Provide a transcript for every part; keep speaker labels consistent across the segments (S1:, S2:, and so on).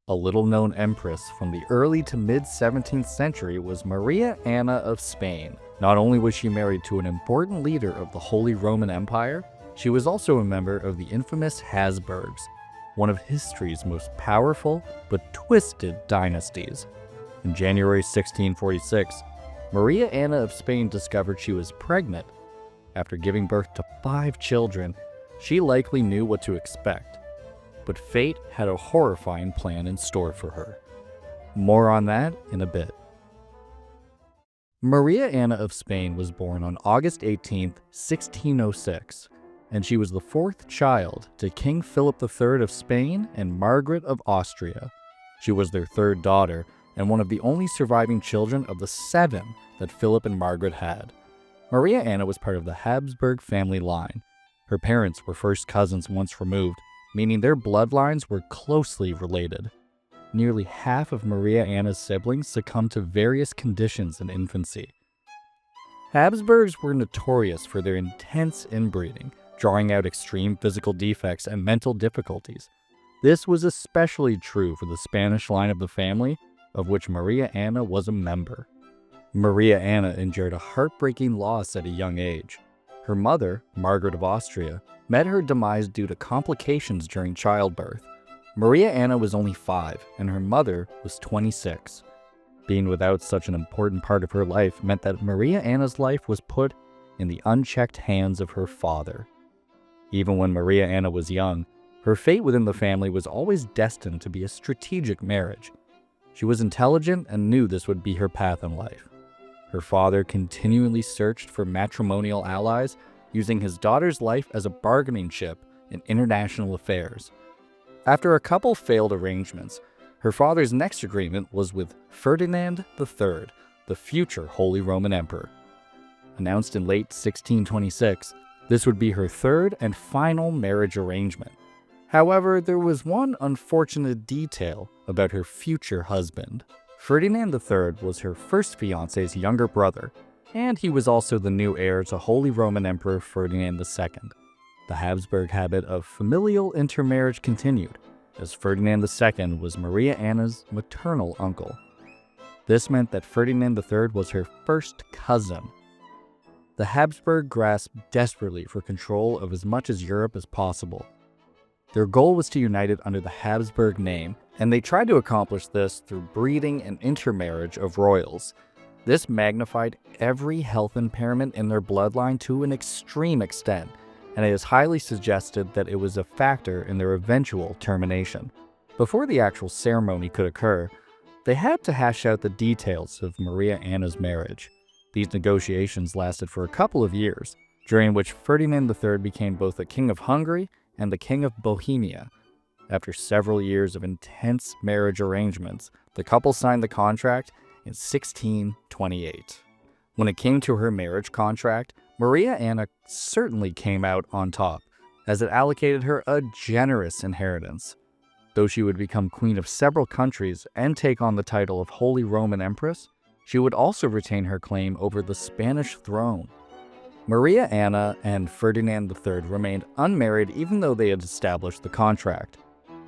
S1: A little-known empress from the early to mid-17th century was Maria Anna of Spain. Not only was she married to an important leader of the Holy Roman Empire, she was also a member of the infamous Habsburgs, one of history's most powerful but twisted dynasties. In January 1646, Maria Anna of Spain discovered she was pregnant. After giving birth to 5 children, she likely knew what to expect. But fate had a horrifying plan in store for her. More on that in a bit. Maria Anna of Spain was born on August 18, 1606, and she was the 4th child to King Philip III of Spain and Margaret of Austria. She was their 3rd daughter and one of the only surviving children of the 7 that Philip and Margaret had. Maria Anna was part of the Habsburg family line. Her parents were first cousins once removed, meaning their bloodlines were closely related. Nearly half of Maria Anna's siblings succumbed to various conditions in infancy. Habsburgs were notorious for their intense inbreeding, drawing out extreme physical defects and mental difficulties. This was especially true for the Spanish line of the family, of which Maria Anna was a member. Maria Anna endured a heartbreaking loss at a young age. Her mother, Margaret of Austria, met her demise due to complications during childbirth. Maria Anna was only 5, and her mother was 26. Being without such an important part of her life meant that Maria Anna's life was put in the unchecked hands of her father. Even when Maria Anna was young, her fate within the family was always destined to be a strategic marriage. She was intelligent and knew this would be her path in life. Her father continually searched for matrimonial allies, using his daughter's life as a bargaining chip in international affairs. After a couple failed arrangements, her father's next agreement was with Ferdinand III, the future Holy Roman Emperor. Announced in late 1626, this would be her 3rd and final marriage arrangement. However, there was one unfortunate detail about her future husband. Ferdinand III was her first fiancé's younger brother, and he was also the new heir to Holy Roman Emperor Ferdinand II. The Habsburg habit of familial intermarriage continued, as Ferdinand II was Maria Anna's maternal uncle. This meant that Ferdinand III was her first cousin. The Habsburg grasped desperately for control of as much of Europe as possible. Their goal was to unite it under the Habsburg name, and they tried to accomplish this through breeding and intermarriage of royals. This magnified every health impairment in their bloodline to an extreme extent, and it is highly suggested that it was a factor in their eventual termination. Before the actual ceremony could occur, they had to hash out the details of Maria Anna's marriage. These negotiations lasted for a couple of years, during which Ferdinand III became both the King of Hungary and the King of Bohemia. After several years of intense marriage arrangements, the couple signed the contract in 1628. When it came to her marriage contract, Maria Anna certainly came out on top, as it allocated her a generous inheritance. Though she would become queen of several countries and take on the title of Holy Roman Empress, she would also retain her claim over the Spanish throne. Maria Anna and Ferdinand III remained unmarried even though they had established the contract.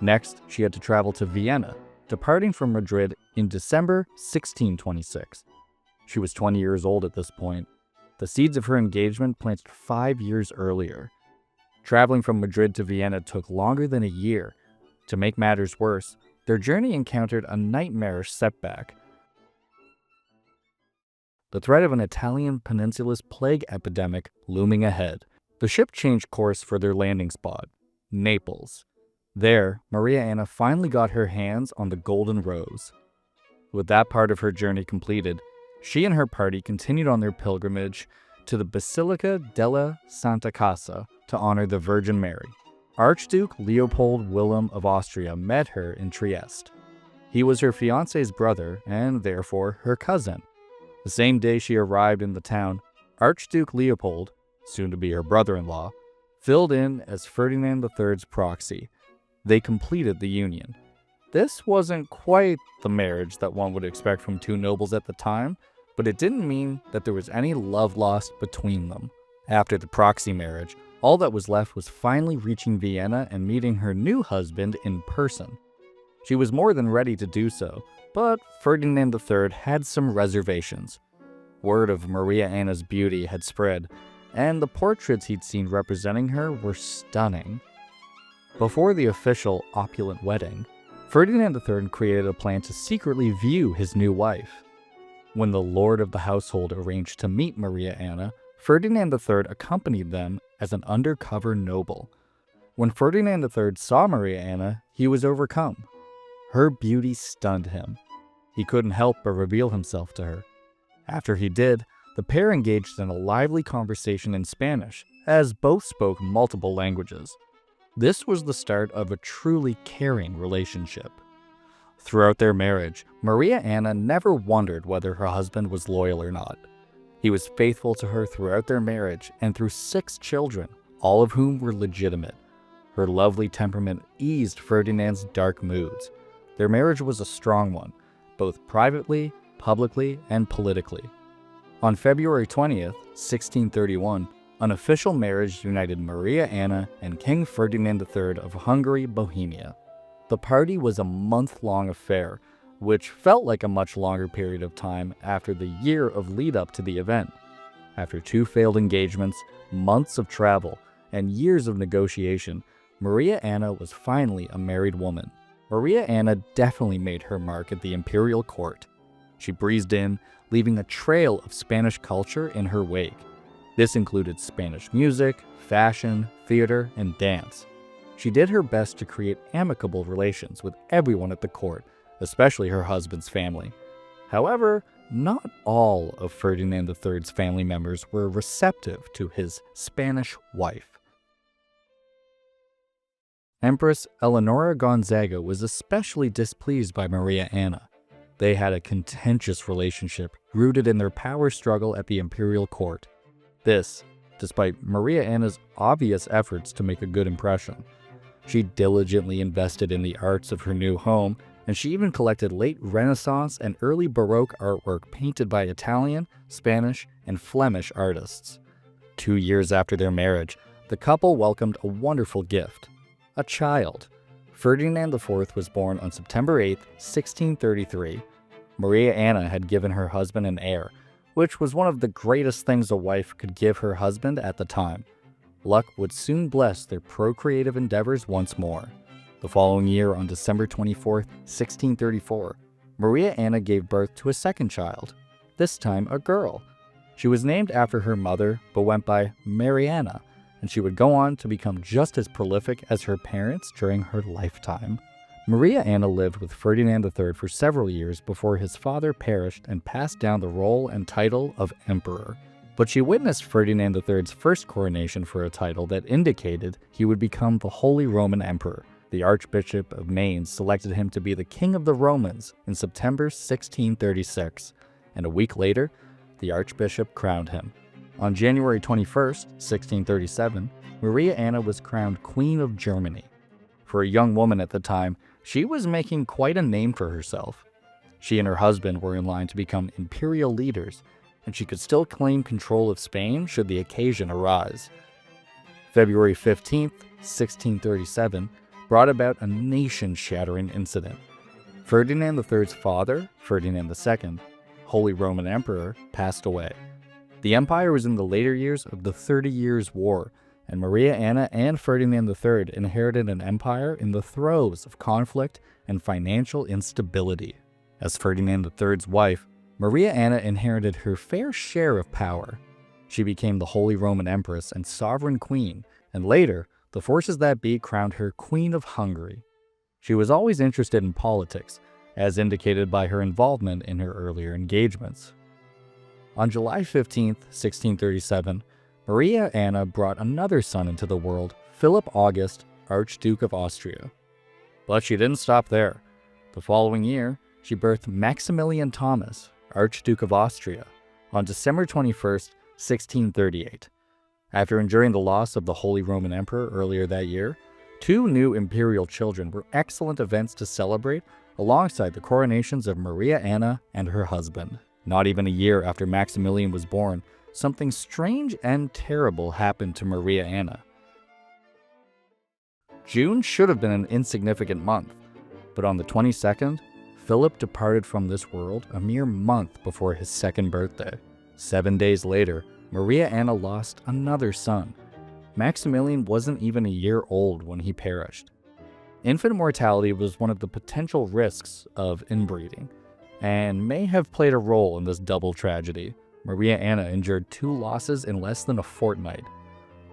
S1: Next, she had to travel to Vienna, departing from Madrid in December 1626. She was 20 years old at this point. The seeds of her engagement planted 5 years earlier. Traveling from Madrid to Vienna took longer than a year. To make matters worse, their journey encountered a nightmarish setback. The threat of an Italian peninsula's plague epidemic looming ahead. The ship changed course for their landing spot, Naples. There, Maria Anna finally got her hands on the Golden Rose. With that part of her journey completed, she and her party continued on their pilgrimage to the Basilica della Santa Casa to honor the Virgin Mary. Archduke Leopold Wilhelm of Austria met her in Trieste. He was her fiancé's brother and therefore her cousin. The same day she arrived in the town, Archduke Leopold, soon to be her brother-in-law, filled in as Ferdinand III's proxy. They completed the union. This wasn't quite the marriage that one would expect from two nobles at the time, but it didn't mean that there was any love lost between them. After the proxy marriage, all that was left was finally reaching Vienna and meeting her new husband in person. She was more than ready to do so, but Ferdinand III had some reservations. Word of Maria Anna's beauty had spread, and the portraits he'd seen representing her were stunning. Before the official opulent wedding, Ferdinand III created a plan to secretly view his new wife. When the lord of the household arranged to meet Maria Anna, Ferdinand III accompanied them as an undercover noble. When Ferdinand III saw Maria Anna, he was overcome. Her beauty stunned him. He couldn't help but reveal himself to her. After he did, the pair engaged in a lively conversation in Spanish, as both spoke multiple languages. This was the start of a truly caring relationship. Throughout their marriage, Maria Anna never wondered whether her husband was loyal or not. He was faithful to her throughout their marriage and through 6 children, all of whom were legitimate. Her lovely temperament eased Ferdinand's dark moods. Their marriage was a strong one, both privately, publicly, and politically. On February 20th, 1631, an official marriage united Maria Anna and King Ferdinand III of Hungary, Bohemia. The party was a month-long affair, which felt like a much longer period of time after the year of lead-up to the event. After 2 failed engagements, months of travel, and years of negotiation, Maria Anna was finally a married woman. Maria Anna definitely made her mark at the imperial court. She breezed in, leaving a trail of Spanish culture in her wake. This included Spanish music, fashion, theater, and dance. She did her best to create amicable relations with everyone at the court, especially her husband's family. However, not all of Ferdinand III's family members were receptive to his Spanish wife. Empress Eleonora Gonzaga was especially displeased by Maria Anna. They had a contentious relationship rooted in their power struggle at the imperial court. This, despite Maria Anna's obvious efforts to make a good impression. She diligently invested in the arts of her new home, and she even collected late Renaissance and early Baroque artwork painted by Italian, Spanish, and Flemish artists. 2 years after their marriage, the couple welcomed a wonderful gift: a child. Ferdinand IV was born on September 8, 1633. Maria Anna had given her husband an heir, which was one of the greatest things a wife could give her husband at the time. Luck would soon bless their procreative endeavors once more. The following year, on December 24, 1634, Maria Anna gave birth to a second child, this time a girl. She was named after her mother, but went by Mariana, and she would go on to become just as prolific as her parents during her lifetime. Maria Anna lived with Ferdinand III for several years before his father perished and passed down the role and title of emperor. But she witnessed Ferdinand III's first coronation for a title that indicated he would become the Holy Roman Emperor. The Archbishop of Mainz selected him to be the King of the Romans in September 1636, and a week later, the Archbishop crowned him. On January 21, 1637, Maria Anna was crowned Queen of Germany. For a young woman at the time, she was making quite a name for herself. She and her husband were in line to become imperial leaders, and she could still claim control of Spain should the occasion arise. February 15, 1637, brought about a nation-shattering incident. Ferdinand III's father, Ferdinand II, Holy Roman Emperor, passed away. The empire was in the later years of the 30 Years' War, and Maria Anna and Ferdinand III inherited an empire in the throes of conflict and financial instability. As Ferdinand III's wife, Maria Anna inherited her fair share of power. She became the Holy Roman Empress and Sovereign Queen, and later, the forces that be crowned her Queen of Hungary. She was always interested in politics, as indicated by her involvement in her earlier engagements. On July 15, 1637, Maria Anna brought another son into the world, Philip August, Archduke of Austria. But she didn't stop there. The following year, she birthed Maximilian Thomas, Archduke of Austria, on December 21, 1638. After enduring the loss of the Holy Roman Emperor earlier that year, 2 new imperial children were excellent events to celebrate alongside the coronations of Maria Anna and her husband. Not even a year after Maximilian was born, something strange and terrible happened to Maria Anna. June should have been an insignificant month, But on the 22nd, Philip departed from this world a mere month before his second birthday. 7 days later, Maria Anna lost another son. Maximilian wasn't even a year old when he perished. Infant mortality was one of the potential risks of inbreeding, and may have played a role in this double tragedy. Maria Anna endured 2 losses in less than a fortnight.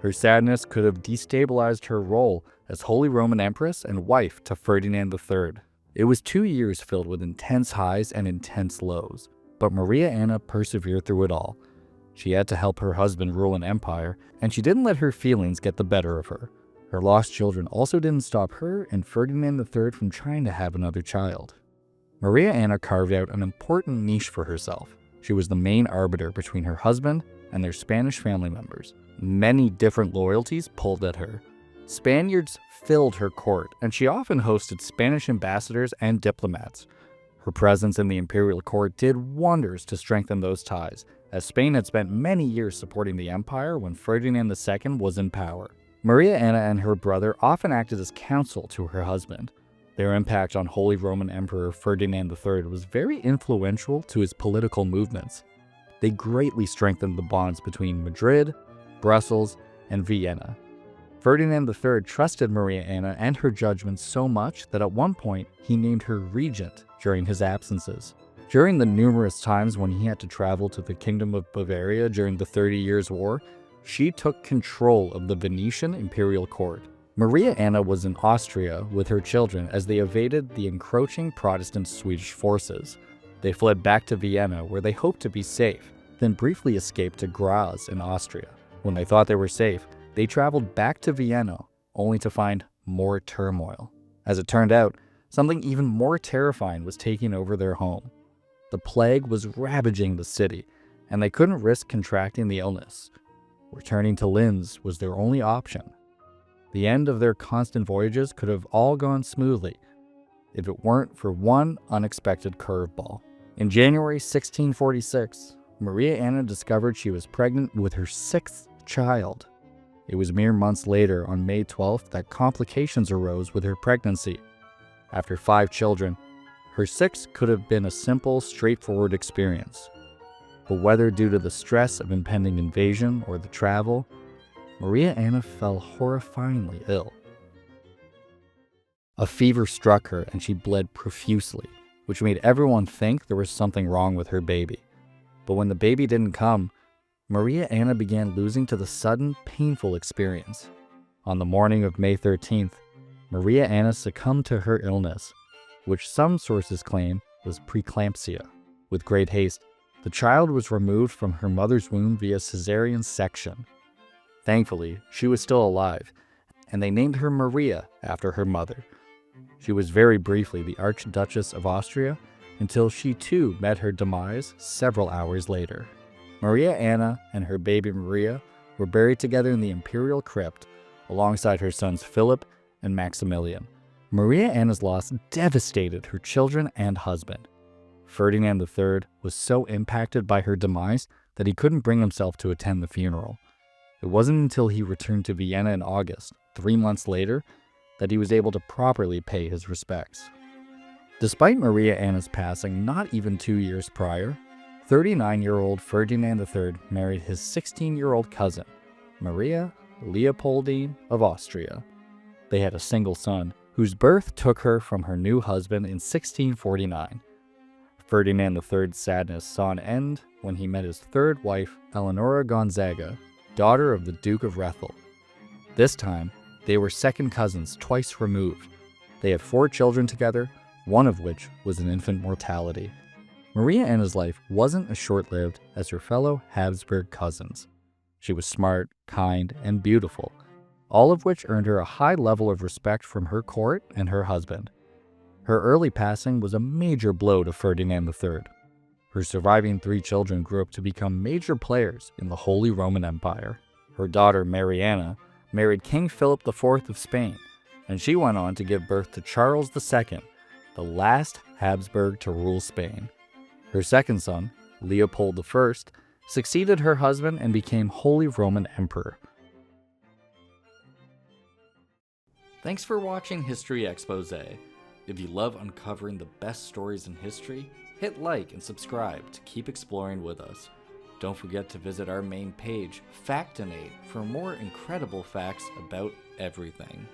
S1: Her sadness could have destabilized her role as Holy Roman Empress and wife to Ferdinand III. It was 2 years filled with intense highs and intense lows, but Maria Anna persevered through it all. She had to help her husband rule an empire, and she didn't let her feelings get the better of her. Her lost children also didn't stop her and Ferdinand III from trying to have another child. Maria Anna carved out an important niche for herself. She was the main arbiter between her husband and their Spanish family members. Many different loyalties pulled at her. Spaniards filled her court, and she often hosted Spanish ambassadors and diplomats. Her presence in the imperial court did wonders to strengthen those ties, as Spain had spent many years supporting the empire when Ferdinand II was in power. Maria Anna and her brother often acted as counsel to her husband. Their impact on Holy Roman Emperor Ferdinand III was very influential to his political movements. They greatly strengthened the bonds between Madrid, Brussels, and Vienna. Ferdinand III trusted Maria Anna and her judgment so much that at one point he named her regent during his absences. During the numerous times when he had to travel to the Kingdom of Bavaria during the 30 Years' War, she took control of the Venetian imperial court. Maria Anna was in Austria with her children as they evaded the encroaching Protestant Swedish forces. They fled back to Vienna, where they hoped to be safe, then briefly escaped to Graz in Austria. When they thought they were safe, they traveled back to Vienna, only to find more turmoil. As it turned out, something even more terrifying was taking over their home. The plague was ravaging the city, and they couldn't risk contracting the illness. Returning to Linz was their only option. The end of their constant voyages could have all gone smoothly if it weren't for one unexpected curveball. In January 1646, Maria Anna discovered she was pregnant with her 6th child. It was mere months later, on May 12th, that complications arose with her pregnancy. After 5 children, her 6th could have been a simple, straightforward experience. But whether due to the stress of impending invasion or the travel, Maria Anna fell horrifyingly ill. A fever struck her and she bled profusely, which made everyone think there was something wrong with her baby. But when the baby didn't come, Maria Anna began losing to the sudden, painful experience. On the morning of May 13th, Maria Anna succumbed to her illness, which some sources claim was preeclampsia. With great haste, the child was removed from her mother's womb via cesarean section. Thankfully, she was still alive, and they named her Maria after her mother. She was very briefly the Archduchess of Austria until she too met her demise several hours later. Maria Anna and her baby Maria were buried together in the imperial crypt alongside her sons Philip and Maximilian. Maria Anna's loss devastated her children and husband. Ferdinand III was so impacted by her demise that he couldn't bring himself to attend the funeral. It wasn't until he returned to Vienna in August, 3 months later, that he was able to properly pay his respects. Despite Maria Anna's passing not even 2 years prior, 39-year-old Ferdinand III married his 16-year-old cousin, Maria Leopoldine of Austria. They had a single son, whose birth took her from her new husband in 1649. Ferdinand III's sadness saw an end when he met his third wife, Eleonora Gonzaga, daughter of the Duke of Rethel. This time, they were second cousins twice removed. They had 4 children together, one of which was an infant mortality. Maria Anna's life wasn't as short-lived as her fellow Habsburg cousins. She was smart, kind, and beautiful, all of which earned her a high level of respect from her court and her husband. Her early passing was a major blow to Ferdinand III. Her surviving 3 children grew up to become major players in the Holy Roman Empire. Her daughter, Mariana, married King Philip IV of Spain, and she went on to give birth to Charles II, the last Habsburg to rule Spain. Her second son, Leopold I, succeeded her husband and became Holy Roman Emperor. Thanks for watching History Exposé. If you love uncovering the best stories in history, hit like and subscribe to keep exploring with us. Don't forget to visit our main page, Factinate, for more incredible facts about everything.